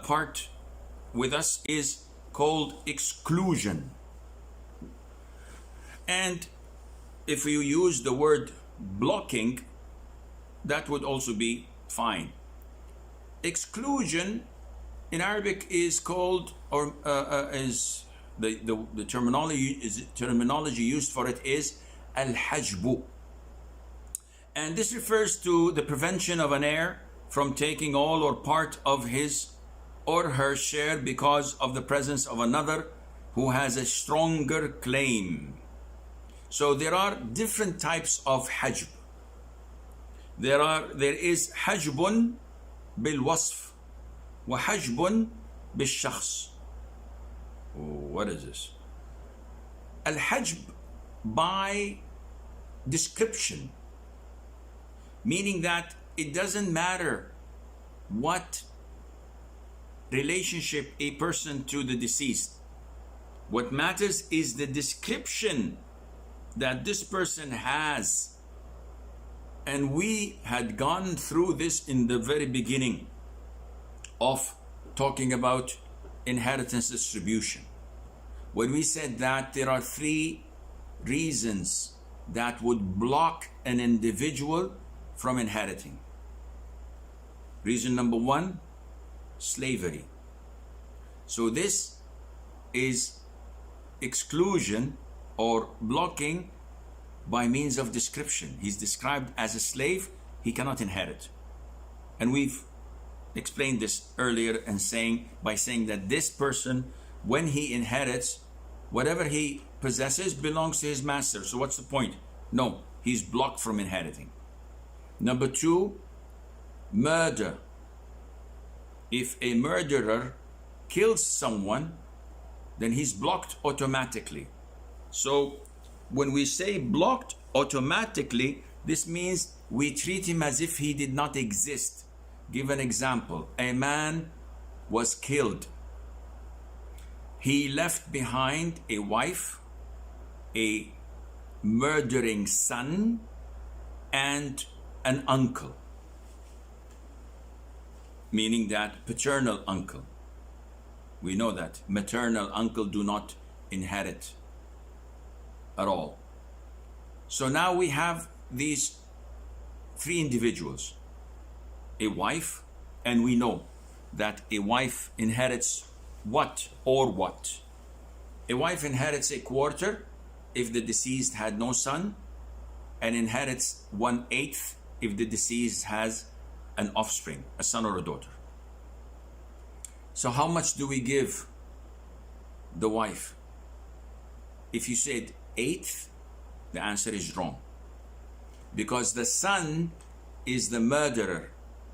part with us is called exclusion. And if you use the word blocking, that would also be fine. Exclusion in Arabic is called, or is the terminology used for it is al-hujb. And this refers to the prevention of an heir from taking all or part of his or her share because of the presence of another who has a stronger claim. So there are different types of hujb. There is hujbun bil-wasf wa hujbun bil-shakhs. What is this? Al-hujb by description, meaning that it doesn't matter what relationship a person to the deceased. What matters is the description that this person has. And we had gone through this in the very beginning of talking about inheritance distribution, when we said that there are three reasons that would block an individual from inheriting. Reason number one, slavery. So this is exclusion or blocking by means of description. He's described as a slave, he cannot inherit. And we've explained this earlier and by saying that this person, when he inherits, whatever he possesses belongs to his master. So what's the point? No, he's blocked from inheriting. Number two, murder. If a murderer kills someone, then he's blocked automatically. So when we say blocked automatically, this means we treat him as if he did not exist. Give an example. A man was killed. He left behind a wife, a murdering son, and an uncle. Meaning that paternal uncle. We know that maternal uncle do not inherit at all. So now we have these three individuals. A wife, and we know that a wife inherits what or what? A wife inherits a quarter if the deceased had no son, and inherits 1/8 if the deceased has an offspring, a son or a daughter. So how much do we give the wife? If you said 1/8, the answer is wrong, because the son is the murderer,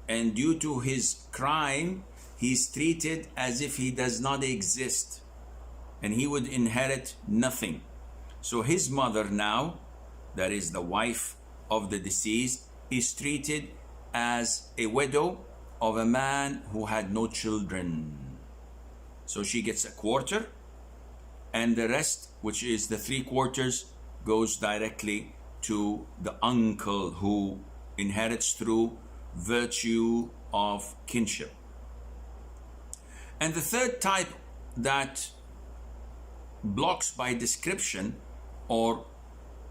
and due to his crime, he's treated as if he does not exist, and he would inherit nothing. So his mother now, that is the wife of the deceased, is treated as a widow of a man who had no children. So she gets a quarter, and the rest, which is the 3/4, goes directly to the uncle, who inherits through virtue of kinship. And the third type that blocks by description or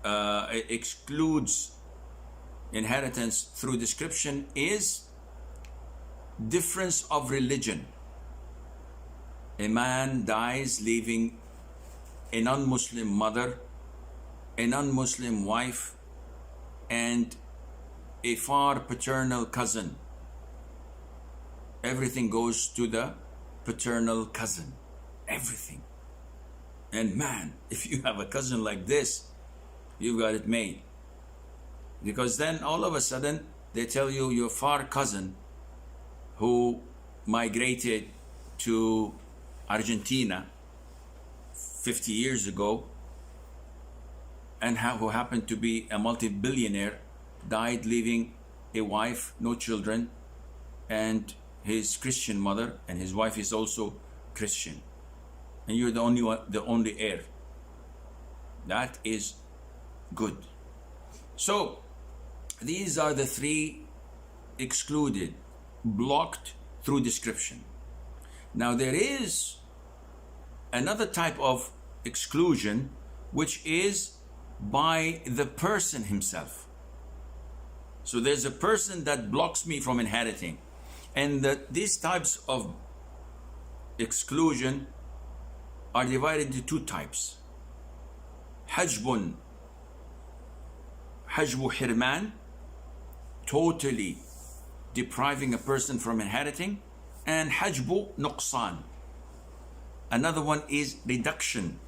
excludes inheritance through description is difference of religion. A man dies leaving a non-Muslim mother, a non-Muslim wife, and a far paternal cousin. Everything goes to the paternal cousin. Everything. And man, if you have a cousin like this, you've got it made. Because then all of a sudden, they tell you your far cousin who migrated to Argentina 50 years ago and who happened to be a multi-billionaire, died leaving a wife, no children, and his Christian mother, and his wife is also Christian, and you're the only one, the only heir. That is good. So these are the three excluded, blocked through description. Now there is another type of exclusion, which is by the person himself. So there's a person that blocks me from inheriting. And these types of exclusion are divided into two types. hujb hirman, totally depriving a person from inheriting, and hujb nuqsan. Another one is reduction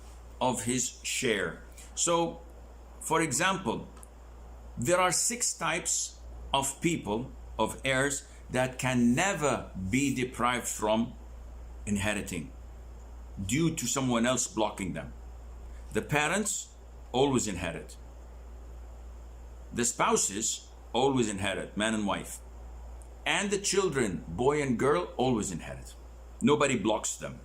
of his share. So, for example, there are 6 types of people, of heirs, that can never be deprived from inheriting due to someone else blocking them. The parents always inherit. The spouses always inherit, man and wife. And the children, boy and girl, always inherit. Nobody blocks them.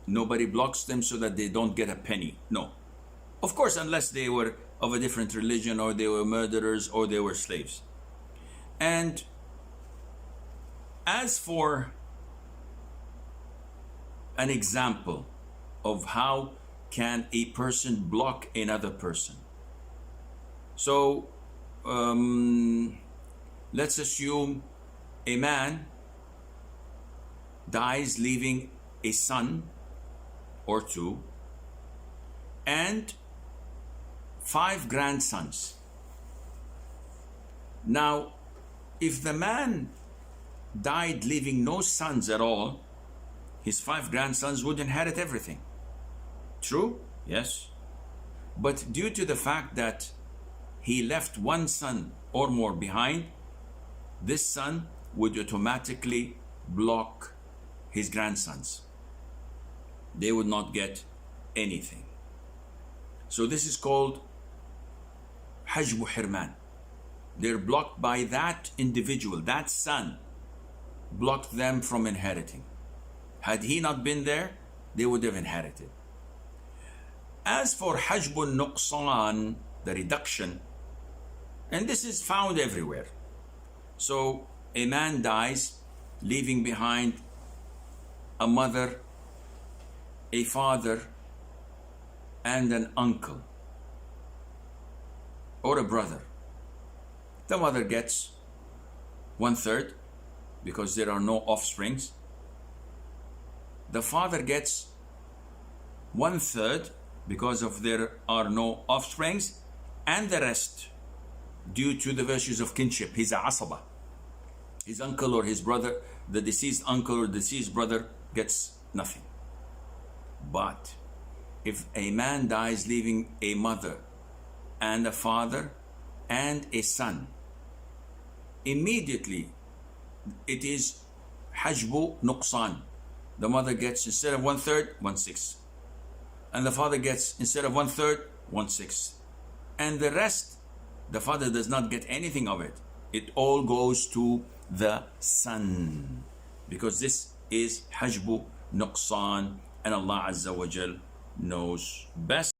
Nobody blocks them so that they don't get a penny. No. Of course, unless they were of a different religion, or they were murderers, or they were slaves. And as for an example of how can a person block another person. So let's assume a man dies leaving a son or 2 and 5 grandsons. Now, if the man died leaving no sons at all, his 5 grandsons would inherit everything. True? Yes. But due to the fact that he left 1 son or more behind, this son would automatically block his grandsons. They would not get anything. So this is called hujb hirman. They're blocked by that individual, that son blocked them from inheriting. Had he not been there, they would have inherited. As for hujb nuqsan, the reduction, and this is found everywhere. So a man dies leaving behind a mother, a father, and an uncle or a brother. The mother gets 1/3 because there are no offsprings. The father gets 1/3 because of there are no offsprings, and the rest due to the virtues of kinship. He's a asaba. His uncle or his brother, the deceased uncle or deceased brother, gets nothing. But if a man dies leaving a mother and a father and a son, immediately it is hujb nuqsan. The mother gets, instead of 1/3, 1/6. And the father gets, instead of 1/3, 1/6. And the rest, the father does not get anything of it. It all goes to the son, because this is hujb nuqsan, and Allah Azza wa Jal knows best.